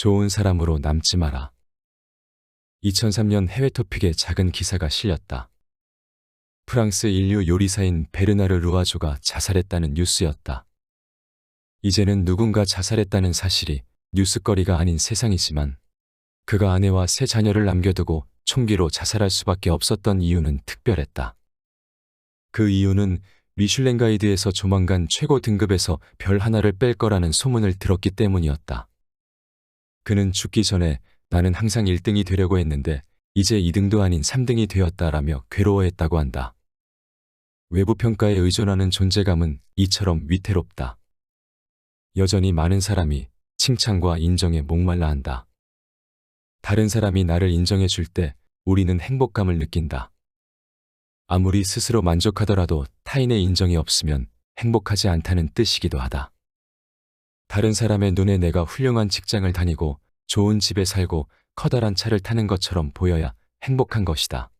좋은 사람으로 남지 마라. 2003년 해외 토픽에 작은 기사가 실렸다. 프랑스 인류 요리사인 베르나르 루아조가 자살했다는 뉴스였다. 이제는 누군가 자살했다는 사실이 뉴스거리가 아닌 세상이지만 그가 아내와 세 자녀를 남겨두고 총기로 자살할 수밖에 없었던 이유는 특별했다. 그 이유는 미슐랭 가이드에서 조만간 최고 등급에서 별 하나를 뺄 거라는 소문을 들었기 때문이었다. 그는 죽기 전에 나는 항상 1등이 되려고 했는데 이제 2등도 아닌 3등이 되었다라며 괴로워했다고 한다. 외부 평가에 의존하는 존재감은 이처럼 위태롭다. 여전히 많은 사람이 칭찬과 인정에 목말라 한다. 다른 사람이 나를 인정해 줄 때 우리는 행복감을 느낀다. 아무리 스스로 만족하더라도 타인의 인정이 없으면 행복하지 않다는 뜻이기도 하다. 다른 사람의 눈에 내가 훌륭한 직장을 다니고 좋은 집에 살고 커다란 차를 타는 것처럼 보여야 행복한 것이다.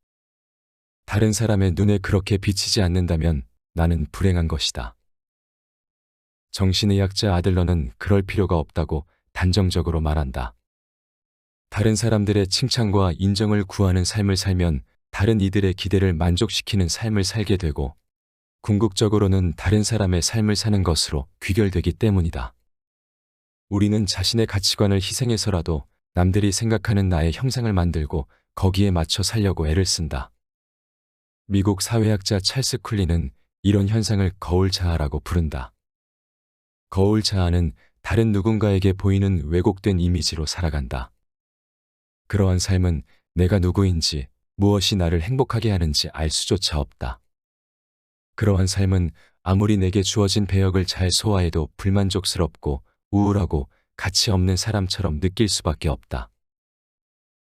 다른 사람의 눈에 그렇게 비치지 않는다면 나는 불행한 것이다. 정신의학자 아들러는 그럴 필요가 없다고 단정적으로 말한다. 다른 사람들의 칭찬과 인정을 구하는 삶을 살면 다른 이들의 기대를 만족시키는 삶을 살게 되고 궁극적으로는 다른 사람의 삶을 사는 것으로 귀결되기 때문이다. 우리는 자신의 가치관을 희생해서라도 남들이 생각하는 나의 형상을 만들고 거기에 맞춰 살려고 애를 쓴다. 미국 사회학자 찰스 쿨리는 이런 현상을 거울 자아라고 부른다. 거울 자아는 다른 누군가에게 보이는 왜곡된 이미지로 살아간다. 그러한 삶은 내가 누구인지 무엇이 나를 행복하게 하는지 알 수조차 없다. 그러한 삶은 아무리 내게 주어진 배역을 잘 소화해도 불만족스럽고 우울하고 가치 없는 사람처럼 느낄 수밖에 없다.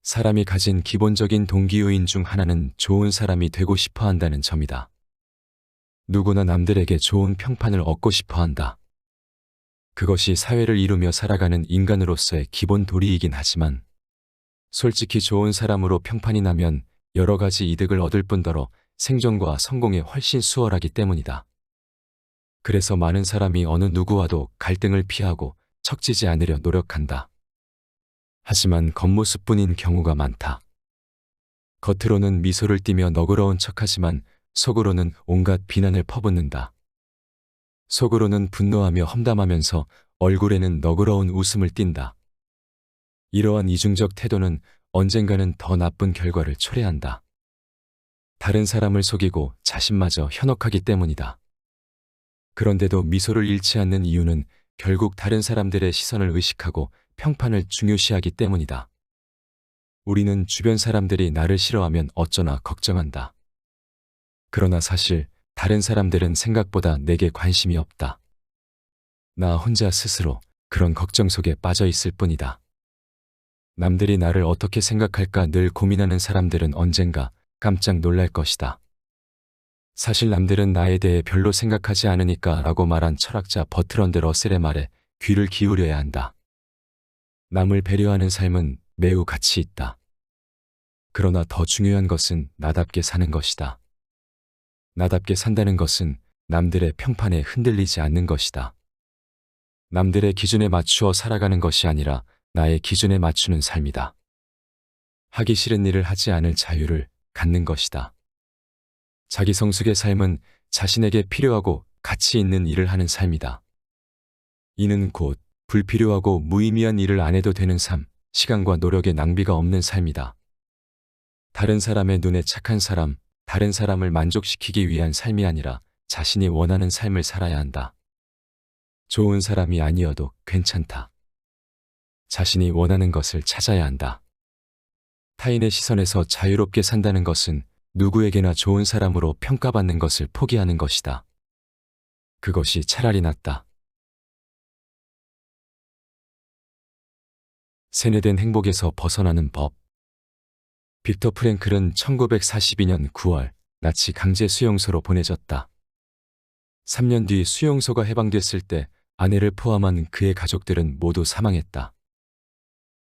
사람이 가진 기본적인 동기요인 중 하나는 좋은 사람이 되고 싶어 한다는 점이다. 누구나 남들에게 좋은 평판을 얻고 싶어 한다. 그것이 사회를 이루며 살아가는 인간으로서의 기본 도리이긴 하지만 솔직히 좋은 사람으로 평판이 나면 여러 가지 이득을 얻을 뿐더러 생존과 성공에 훨씬 수월하기 때문이다. 그래서 많은 사람이 어느 누구와도 갈등을 피하고 척지지 않으려 노력한다. 하지만 겉모습뿐인 경우가 많다. 겉으로는 미소를 띠며 너그러운 척하지만 속으로는 온갖 비난을 퍼붓는다. 속으로는 분노하며 험담하면서 얼굴에는 너그러운 웃음을 띈다. 이러한 이중적 태도는 언젠가는 더 나쁜 결과를 초래한다. 다른 사람을 속이고 자신마저 현혹하기 때문이다. 그런데도 미소를 잃지 않는 이유는 결국 다른 사람들의 시선을 의식하고 평판을 중요시하기 때문이다. 우리는 주변 사람들이 나를 싫어하면 어쩌나 걱정한다. 그러나 사실 다른 사람들은 생각보다 내게 관심이 없다. 나 혼자 스스로 그런 걱정 속에 빠져 있을 뿐이다. 남들이 나를 어떻게 생각할까 늘 고민하는 사람들은 언젠가 깜짝 놀랄 것이다. 사실 남들은 나에 대해 별로 생각하지 않으니까 라고 말한 철학자 버트런드 러셀의 말에 귀를 기울여야 한다. 남을 배려하는 삶은 매우 가치 있다. 그러나 더 중요한 것은 나답게 사는 것이다. 나답게 산다는 것은 남들의 평판에 흔들리지 않는 것이다. 남들의 기준에 맞추어 살아가는 것이 아니라 나의 기준에 맞추는 삶이다. 하기 싫은 일을 하지 않을 자유를 갖는 것이다. 자기 성숙의 삶은 자신에게 필요하고 가치 있는 일을 하는 삶이다. 이는 곧 불필요하고 무의미한 일을 안 해도 되는 삶, 시간과 노력의 낭비가 없는 삶이다. 다른 사람의 눈에 착한 사람, 다른 사람을 만족시키기 위한 삶이 아니라 자신이 원하는 삶을 살아야 한다. 좋은 사람이 아니어도 괜찮다. 자신이 원하는 것을 찾아야 한다. 타인의 시선에서 자유롭게 산다는 것은 누구에게나 좋은 사람으로 평가받는 것을 포기하는 것이다. 그것이 차라리 낫다. 세뇌된 행복에서 벗어나는 법. 빅터 프랭클은 1942년 9월 나치 강제 수용소로 보내졌다. 3년 뒤 수용소가 해방됐을 때 아내를 포함한 그의 가족들은 모두 사망했다.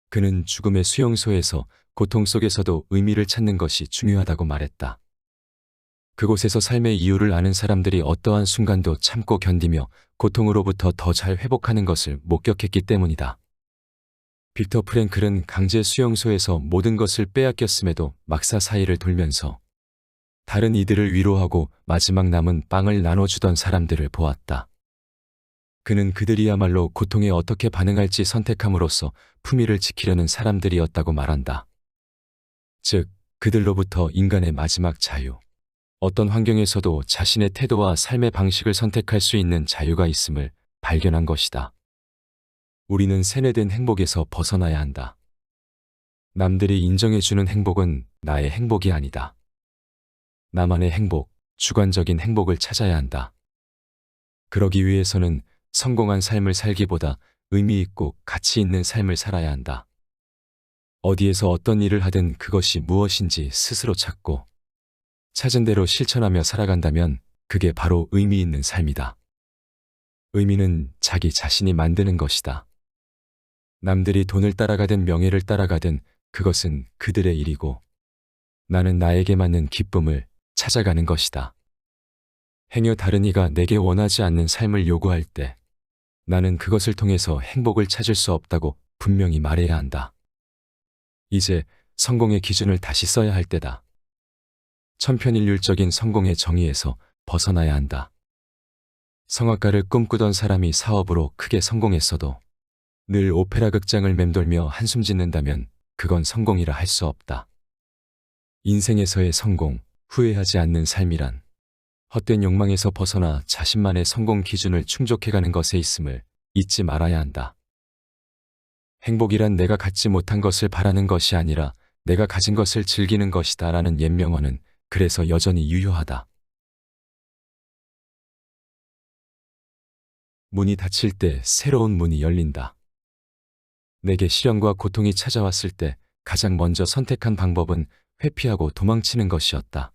그는 죽음의 수용소에서 고통 속에서도 의미를 찾는 것이 중요하다고 말했다. 그곳에서 삶의 이유를 아는 사람들이 어떠한 순간도 참고 견디며 고통으로부터 더 잘 회복하는 것을 목격했기 때문이다. 빅터 프랭클은 강제 수용소에서 모든 것을 빼앗겼음에도 막사 사이를 돌면서 다른 이들을 위로하고 마지막 남은 빵을 나눠주던 사람들을 보았다. 그는 그들이야말로 고통에 어떻게 반응할지 선택함으로써 품위를 지키려는 사람들이었다고 말한다. 즉, 그들로부터 인간의 마지막 자유. 어떤 환경에서도 자신의 태도와 삶의 방식을 선택할 수 있는 자유가 있음을 발견한 것이다. 우리는 세뇌된 행복에서 벗어나야 한다. 남들이 인정해주는 행복은 나의 행복이 아니다. 나만의 행복, 주관적인 행복을 찾아야 한다. 그러기 위해서는 성공한 삶을 살기보다 의미 있고 가치 있는 삶을 살아야 한다. 어디에서 어떤 일을 하든 그것이 무엇인지 스스로 찾고 찾은 대로 실천하며 살아간다면 그게 바로 의미 있는 삶이다. 의미는 자기 자신이 만드는 것이다. 남들이 돈을 따라가든 명예를 따라가든 그것은 그들의 일이고 나는 나에게 맞는 기쁨을 찾아가는 것이다. 행여 다른 이가 내게 원하지 않는 삶을 요구할 때 나는 그것을 통해서 행복을 찾을 수 없다고 분명히 말해야 한다. 이제 성공의 기준을 다시 써야 할 때다. 천편일률적인 성공의 정의에서 벗어나야 한다. 성악가를 꿈꾸던 사람이 사업으로 크게 성공했어도 늘 오페라 극장을 맴돌며 한숨 짓는다면 그건 성공이라 할 수 없다. 인생에서의 성공, 후회하지 않는 삶이란 헛된 욕망에서 벗어나 자신만의 성공 기준을 충족해가는 것에 있음을 잊지 말아야 한다. 행복이란 내가 갖지 못한 것을 바라는 것이 아니라 내가 가진 것을 즐기는 것이다 라는 옛 명언은 그래서 여전히 유효하다. 문이 닫힐 때 새로운 문이 열린다. 내게 시련과 고통이 찾아왔을 때 가장 먼저 선택한 방법은 회피하고 도망치는 것이었다.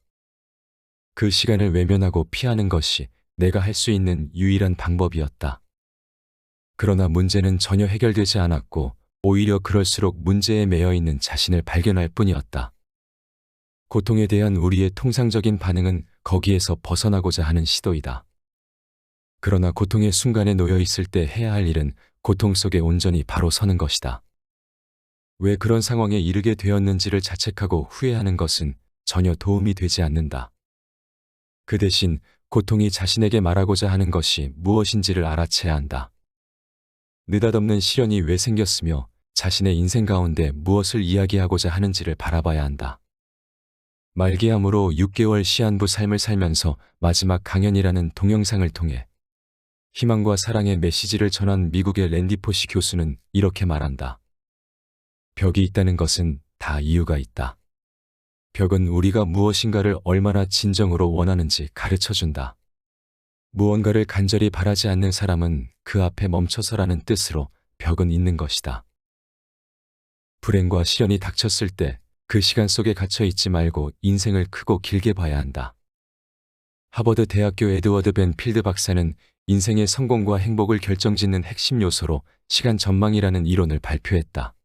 그 시간을 외면하고 피하는 것이 내가 할 수 있는 유일한 방법이었다. 그러나 문제는 전혀 해결되지 않았고 오히려 그럴수록 문제에 매여 있는 자신을 발견할 뿐이었다. 고통에 대한 우리의 통상적인 반응은 거기에서 벗어나고자 하는 시도이다. 그러나 고통의 순간에 놓여 있을 때 해야 할 일은 고통 속에 온전히 바로 서는 것이다. 왜 그런 상황에 이르게 되었는지를 자책하고 후회하는 것은 전혀 도움이 되지 않는다. 그 대신 고통이 자신에게 말하고자 하는 것이 무엇인지를 알아채야 한다. 느닷없는 시련이 왜 생겼으며 자신의 인생 가운데 무엇을 이야기하고자 하는지를 바라봐야 한다. 말기암으로 6개월 시한부 삶을 살면서 마지막 강연이라는 동영상을 통해 희망과 사랑의 메시지를 전한 미국의 랜디 포시 교수는 이렇게 말한다. 벽이 있다는 것은 다 이유가 있다. 벽은 우리가 무엇인가를 얼마나 진정으로 원하는지 가르쳐준다. 무언가를 간절히 바라지 않는 사람은 그 앞에 멈춰서라는 뜻으로 벽은 있는 것이다. 불행과 시련이 닥쳤을 때 그 시간 속에 갇혀 있지 말고 인생을 크고 길게 봐야 한다. 하버드 대학교 에드워드 벤 필드 박사는 인생의 성공과 행복을 결정짓는 핵심 요소로 시간 전망이라는 이론을 발표했다.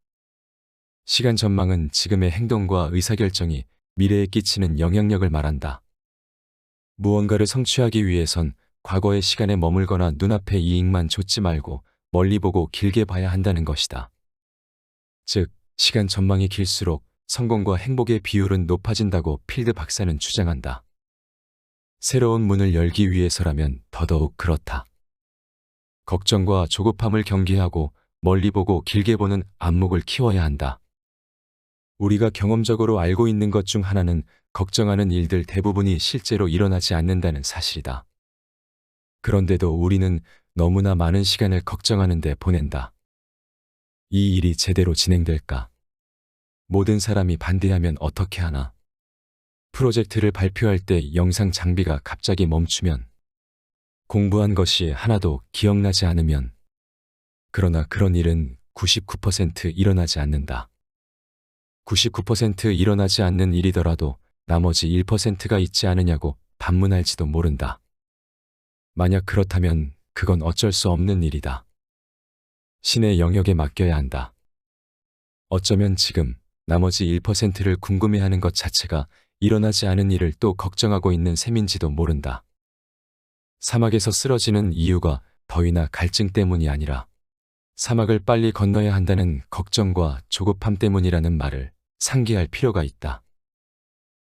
시간 전망은 지금의 행동과 의사결정이 미래에 끼치는 영향력을 말한다. 무언가를 성취하기 위해선 과거의 시간에 머물거나 눈앞의 이익만 좇지 말고 멀리 보고 길게 봐야 한다는 것이다. 즉, 시간 전망이 길수록 성공과 행복의 비율은 높아진다고 필드 박사는 주장한다. 새로운 문을 열기 위해서라면 더더욱 그렇다. 걱정과 조급함을 경계하고 멀리 보고 길게 보는 안목을 키워야 한다. 우리가 경험적으로 알고 있는 것 중 하나는 걱정하는 일들 대부분이 실제로 일어나지 않는다는 사실이다. 그런데도 우리는 너무나 많은 시간을 걱정하는 데 보낸다. 이 일이 제대로 진행될까? 모든 사람이 반대하면 어떻게 하나? 프로젝트를 발표할 때 영상 장비가 갑자기 멈추면, 공부한 것이 하나도 기억나지 않으면, 그러나 그런 일은 99% 일어나지 않는다. 99% 일어나지 않는 일이더라도 나머지 1%가 있지 않으냐고 반문할지도 모른다. 만약 그렇다면 그건 어쩔 수 없는 일이다. 신의 영역에 맡겨야 한다. 어쩌면 지금 나머지 1%를 궁금해하는 것 자체가 일어나지 않은 일을 또 걱정하고 있는 셈인지도 모른다. 사막에서 쓰러지는 이유가 더위나 갈증 때문이 아니라 사막을 빨리 건너야 한다는 걱정과 조급함 때문이라는 말을 상기할 필요가 있다.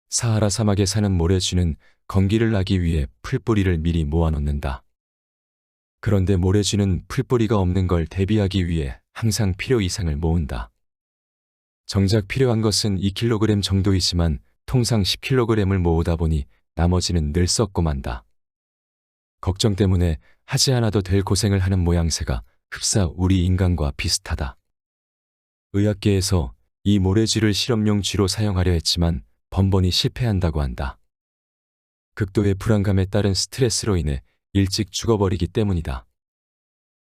사하라 사막에 사는 모래쥐는 건기를 나기 위해 풀뿌리를 미리 모아놓는다. 그런데 모래쥐는 풀뿌리가 없는 걸 대비하기 위해 항상 필요 이상을 모은다. 정작 필요한 것은 2kg 정도이지만 통상 10kg을 모으다 보니 나머지는 늘 썩고 만다. 걱정 때문에 하지 않아도 될 고생을 하는 모양새가 흡사 우리 인간과 비슷하다. 의학계에서 이 모래쥐를 실험용 쥐로 사용하려 했지만 번번이 실패한다고 한다. 극도의 불안감에 따른 스트레스로 인해 일찍 죽어버리기 때문이다.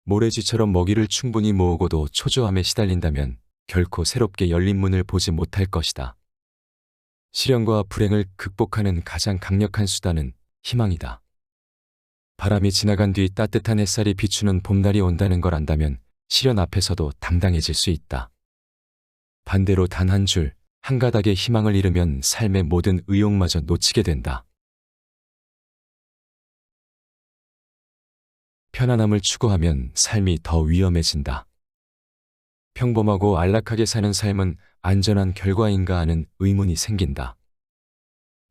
모래쥐처럼 먹이를 충분히 모으고도 초조함에 시달린다면 결코 새롭게 열린 문을 보지 못할 것이다. 시련과 불행을 극복하는 가장 강력한 수단은 희망이다. 바람이 지나간 뒤 따뜻한 햇살이 비추는 봄날이 온다는 걸 안다면 시련 앞에서도 당당해질 수 있다. 반대로 단 한 줄, 한 가닥의 희망을 잃으면 삶의 모든 의욕마저 놓치게 된다. 편안함을 추구하면 삶이 더 위험해진다. 평범하고 안락하게 사는 삶은 안전한 결과인가 하는 의문이 생긴다.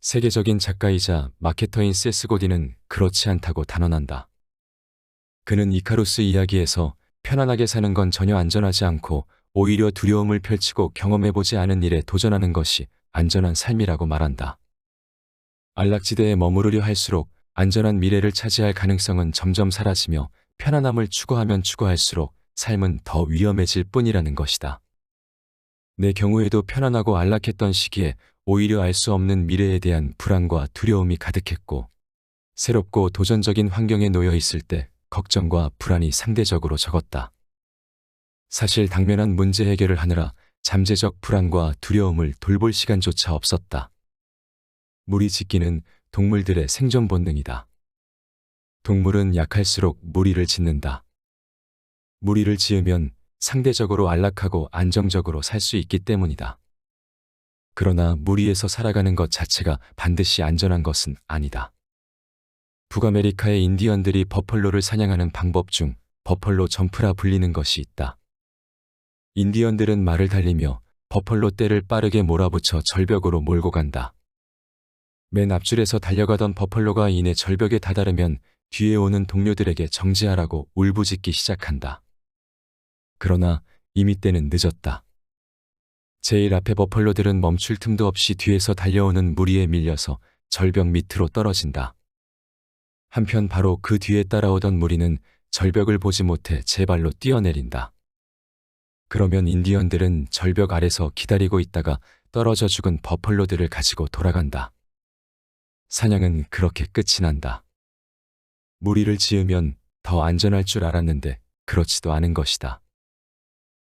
세계적인 작가이자 마케터인 세스 고딘은 그렇지 않다고 단언한다. 그는 이카루스 이야기에서 편안하게 사는 건 전혀 안전하지 않고 오히려 두려움을 펼치고 경험해보지 않은 일에 도전하는 것이 안전한 삶이라고 말한다. 안락지대에 머무르려 할수록 안전한 미래를 차지할 가능성은 점점 사라지며 편안함을 추구하면 추구할수록 삶은 더 위험해질 뿐이라는 것이다. 내 경우에도 편안하고 안락했던 시기에 오히려 알 수 없는 미래에 대한 불안과 두려움이 가득했고, 새롭고 도전적인 환경에 놓여 있을 때 걱정과 불안이 상대적으로 적었다. 사실 당면한 문제 해결을 하느라 잠재적 불안과 두려움을 돌볼 시간조차 없었다. 무리 짓기는 동물들의 생존 본능이다. 동물은 약할수록 무리를 짓는다. 무리를 지으면 상대적으로 안락하고 안정적으로 살 수 있기 때문이다. 그러나 무리에서 살아가는 것 자체가 반드시 안전한 것은 아니다. 북아메리카의 인디언들이 버펄로를 사냥하는 방법 중 버펄로 점프라 불리는 것이 있다. 인디언들은 말을 달리며 버펄로 떼를 빠르게 몰아붙여 절벽으로 몰고 간다. 맨 앞줄에서 달려가던 버펄로가 이내 절벽에 다다르면 뒤에 오는 동료들에게 정지하라고 울부짖기 시작한다. 그러나 이미 때는 늦었다. 제일 앞에 버펄로들은 멈출 틈도 없이 뒤에서 달려오는 무리에 밀려서 절벽 밑으로 떨어진다. 한편 바로 그 뒤에 따라오던 무리는 절벽을 보지 못해 제 발로 뛰어내린다. 그러면 인디언들은 절벽 아래서 기다리고 있다가 떨어져 죽은 버펄로들을 가지고 돌아간다. 사냥은 그렇게 끝이 난다. 무리를 지으면 더 안전할 줄 알았는데 그렇지도 않은 것이다.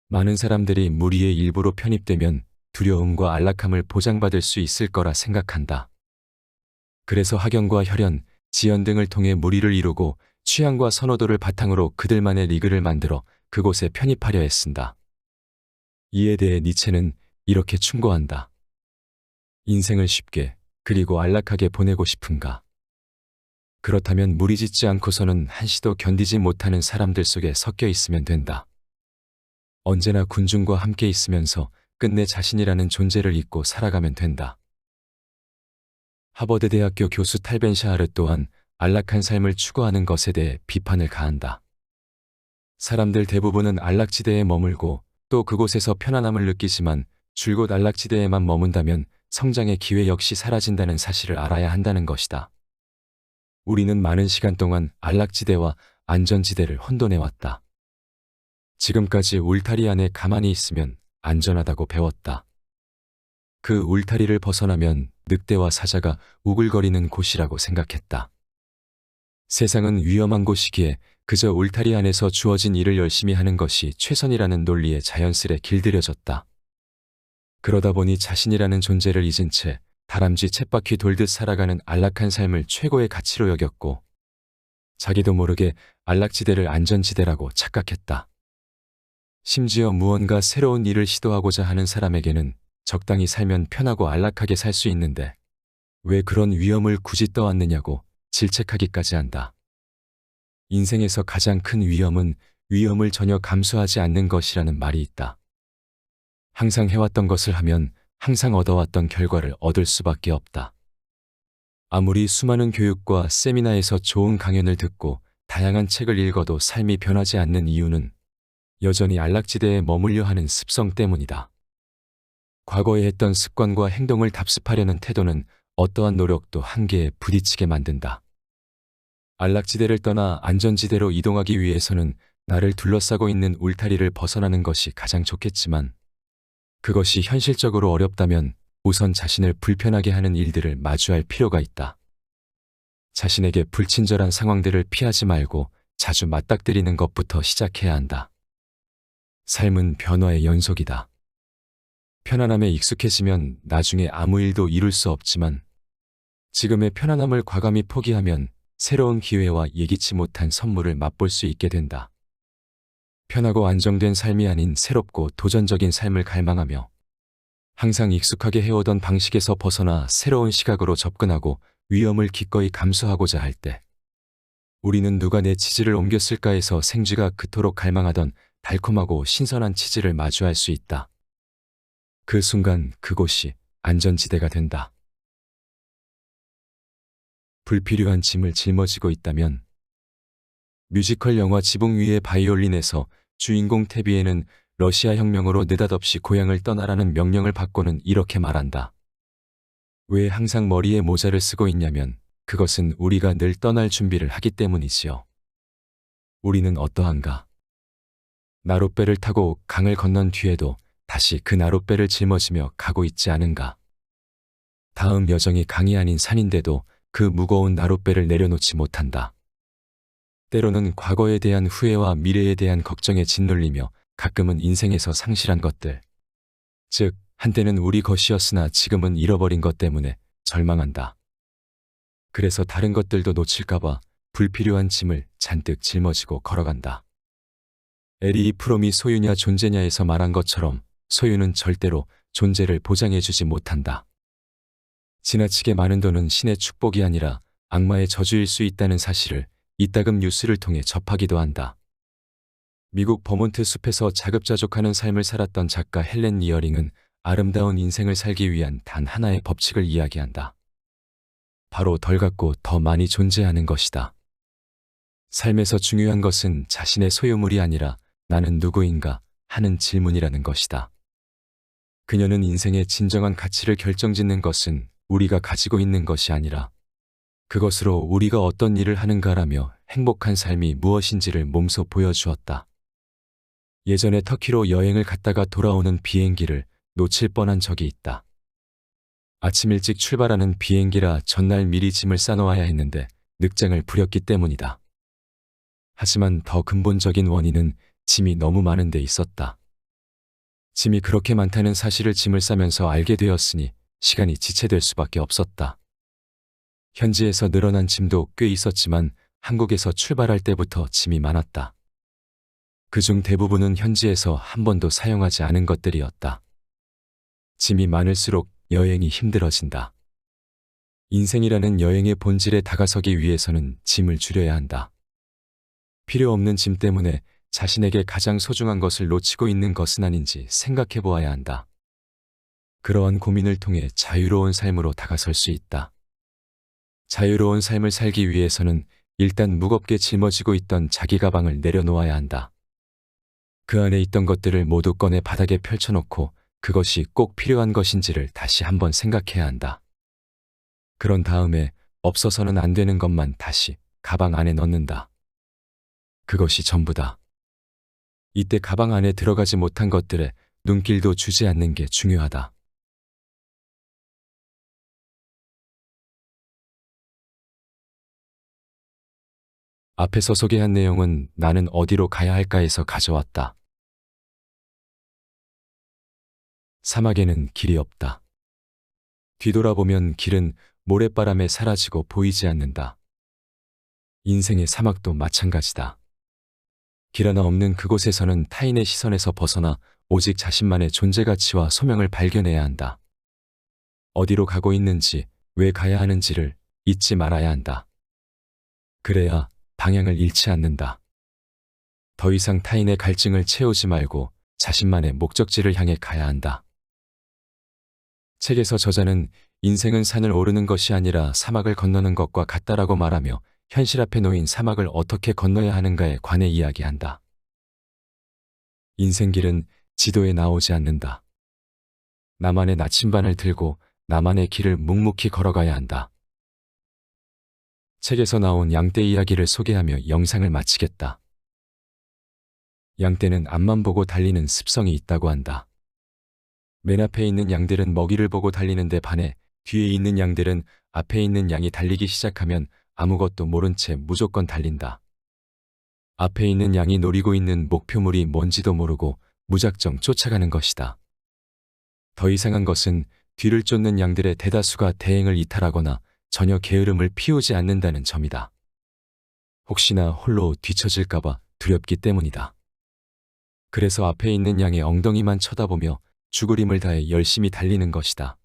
많은 사람들이 무리의 일부로 편입되면 두려움과 안락함을 보장받을 수 있을 거라 생각한다. 그래서 학연과 혈연, 지연 등을 통해 무리를 이루고 취향과 선호도를 바탕으로 그들만의 리그를 만들어 그곳에 편입하려 애쓴다. 이에 대해 니체는 이렇게 충고한다. 인생을 쉽게 그리고 안락하게 보내고 싶은가? 그렇다면 무리짓지 않고서는 한시도 견디지 못하는 사람들 속에 섞여 있으면 된다. 언제나 군중과 함께 있으면서 끝내 자신이라는 존재를 잊고 살아가면 된다. 하버드 대학교 교수 탈벤샤하르 또한 안락한 삶을 추구하는 것에 대해 비판을 가한다. 사람들 대부분은 안락지대에 머물고 또 그곳에서 편안함을 느끼지만 줄곧 안락지대에만 머문다면 성장의 기회 역시 사라진다는 사실을 알아야 한다는 것이다. 우리는 많은 시간 동안 안락지대와 안전지대를 혼돈해왔다. 지금까지 울타리 안에 가만히 있으면 안전하다고 배웠다. 그 울타리를 벗어나면 늑대와 사자가 우글거리는 곳이라고 생각했다. 세상은 위험한 곳이기에 그저 울타리 안에서 주어진 일을 열심히 하는 것이 최선이라는 논리에 자연스레 길들여졌다. 그러다 보니 자신이라는 존재를 잊은 채 다람쥐 쳇바퀴 돌듯 살아가는 안락한 삶을 최고의 가치로 여겼고 자기도 모르게 안락지대를 안전지대라고 착각했다. 심지어 무언가 새로운 일을 시도하고자 하는 사람에게는 적당히 살면 편하고 안락하게 살 수 있는데 왜 그런 위험을 굳이 떠안느냐고 질책하기까지 한다. 인생에서 가장 큰 위험은 위험을 전혀 감수하지 않는 것이라는 말이 있다. 항상 해왔던 것을 하면 항상 얻어왔던 결과를 얻을 수밖에 없다. 아무리 수많은 교육과 세미나에서 좋은 강연을 듣고 다양한 책을 읽어도 삶이 변하지 않는 이유는 여전히 안락지대에 머물려 하는 습성 때문이다. 과거에 했던 습관과 행동을 답습하려는 태도는 어떠한 노력도 한계에 부딪히게 만든다. 안락지대를 떠나 안전지대로 이동하기 위해서는 나를 둘러싸고 있는 울타리를 벗어나는 것이 가장 좋겠지만 그것이 현실적으로 어렵다면 우선 자신을 불편하게 하는 일들을 마주할 필요가 있다. 자신에게 불친절한 상황들을 피하지 말고 자주 맞닥뜨리는 것부터 시작해야 한다. 삶은 변화의 연속이다. 편안함에 익숙해지면 나중에 아무 일도 이룰 수 없지만 지금의 편안함을 과감히 포기하면 새로운 기회와 예기치 못한 선물을 맛볼 수 있게 된다. 편하고 안정된 삶이 아닌 새롭고 도전적인 삶을 갈망하며 항상 익숙하게 해오던 방식에서 벗어나 새로운 시각으로 접근하고 위험을 기꺼이 감수하고자 할 때 우리는 누가 내 치즈를 옮겼을까에서 생쥐가 그토록 갈망하던 달콤하고 신선한 치즈를 마주할 수 있다. 그 순간 그곳이 안전지대가 된다. 불필요한 짐을 짊어지고 있다면 뮤지컬 영화 지붕 위의 바이올린에서 주인공 테비에는 러시아 혁명으로 느닷없이 고향을 떠나라는 명령을 받고는 이렇게 말한다. 왜 항상 머리에 모자를 쓰고 있냐면 그것은 우리가 늘 떠날 준비를 하기 때문이지요. 우리는 어떠한가? 나룻배를 타고 강을 건넌 뒤에도 다시 그 나룻배를 짊어지며 가고 있지 않은가? 다음 여정이 강이 아닌 산인데도 그 무거운 나룻배를 내려놓지 못한다. 때로는 과거에 대한 후회와 미래에 대한 걱정에 짓눌리며 가끔은 인생에서 상실한 것들, 즉 한때는 우리 것이었으나 지금은 잃어버린 것 때문에 절망한다. 그래서 다른 것들도 놓칠까봐 불필요한 짐을 잔뜩 짊어지고 걸어간다. 에리 프롬이 소유냐 존재냐에서 말한 것처럼 소유는 절대로 존재를 보장해주지 못한다. 지나치게 많은 돈은 신의 축복이 아니라 악마의 저주일 수 있다는 사실을 이따금 뉴스를 통해 접하기도 한다. 미국 버몬트 숲에서 자급자족하는 삶을 살았던 작가 헬렌 리어링은 아름다운 인생을 살기 위한 단 하나의 법칙을 이야기한다. 바로 덜 갖고 더 많이 존재하는 것이다. 삶에서 중요한 것은 자신의 소유물이 아니라 나는 누구인가 하는 질문이라는 것이다. 그녀는 인생의 진정한 가치를 결정짓는 것은 우리가 가지고 있는 것이 아니라 그것으로 우리가 어떤 일을 하는가라며 행복한 삶이 무엇인지를 몸소 보여주었다. 예전에 터키로 여행을 갔다가 돌아오는 비행기를 놓칠 뻔한 적이 있다. 아침 일찍 출발하는 비행기라 전날 미리 짐을 싸놓아야 했는데 늑장을 부렸기 때문이다. 하지만 더 근본적인 원인은 짐이 너무 많은 데 있었다. 짐이 그렇게 많다는 사실을 짐을 싸면서 알게 되었으니 시간이 지체될 수밖에 없었다. 현지에서 늘어난 짐도 꽤 있었지만 한국에서 출발할 때부터 짐이 많았다. 그중 대부분은 현지에서 한 번도 사용하지 않은 것들이었다. 짐이 많을수록 여행이 힘들어진다. 인생이라는 여행의 본질에 다가서기 위해서는 짐을 줄여야 한다. 필요 없는 짐 때문에 자신에게 가장 소중한 것을 놓치고 있는 것은 아닌지 생각해 보아야 한다. 그러한 고민을 통해 자유로운 삶으로 다가설 수 있다. 자유로운 삶을 살기 위해서는 일단 무겁게 짊어지고 있던 자기 가방을 내려놓아야 한다. 그 안에 있던 것들을 모두 꺼내 바닥에 펼쳐놓고 그것이 꼭 필요한 것인지를 다시 한번 생각해야 한다. 그런 다음에 없어서는 안 되는 것만 다시 가방 안에 넣는다. 그것이 전부다. 이때 가방 안에 들어가지 못한 것들에 눈길도 주지 않는 게 중요하다. 앞에서 소개한 내용은 나는 어디로 가야 할까에서 가져왔다. 사막에는 길이 없다. 뒤돌아보면 길은 모래바람에 사라지고 보이지 않는다. 인생의 사막도 마찬가지다. 길 하나 없는 그곳에서는 타인의 시선에서 벗어나 오직 자신만의 존재 가치와 소명을 발견해야 한다. 어디로 가고 있는지, 왜 가야 하는지를 잊지 말아야 한다. 그래야 방향을 잃지 않는다. 더 이상 타인의 갈증을 채우지 말고 자신만의 목적지를 향해 가야 한다. 책에서 저자는 인생은 산을 오르는 것이 아니라 사막을 건너는 것과 같다라고 말하며 현실 앞에 놓인 사막을 어떻게 건너야 하는가에 관해 이야기한다. 인생길은 지도에 나오지 않는다. 나만의 나침반을 들고 나만의 길을 묵묵히 걸어가야 한다. 책에서 나온 양떼 이야기를 소개하며 영상을 마치겠다. 양떼는 앞만 보고 달리는 습성이 있다고 한다. 맨 앞에 있는 양들은 먹이를 보고 달리는데 반해 뒤에 있는 양들은 앞에 있는 양이 달리기 시작하면 아무것도 모른 채 무조건 달린다. 앞에 있는 양이 노리고 있는 목표물이 뭔지도 모르고 무작정 쫓아가는 것이다. 더 이상한 것은 뒤를 쫓는 양들의 대다수가 대행을 이탈하거나 전혀 게으름을 피우지 않는다는 점이다. 혹시나 홀로 뒤처질까봐 두렵기 때문이다. 그래서 앞에 있는 양의 엉덩이만 쳐다보며 죽을 힘을 다해 열심히 달리는 것이다.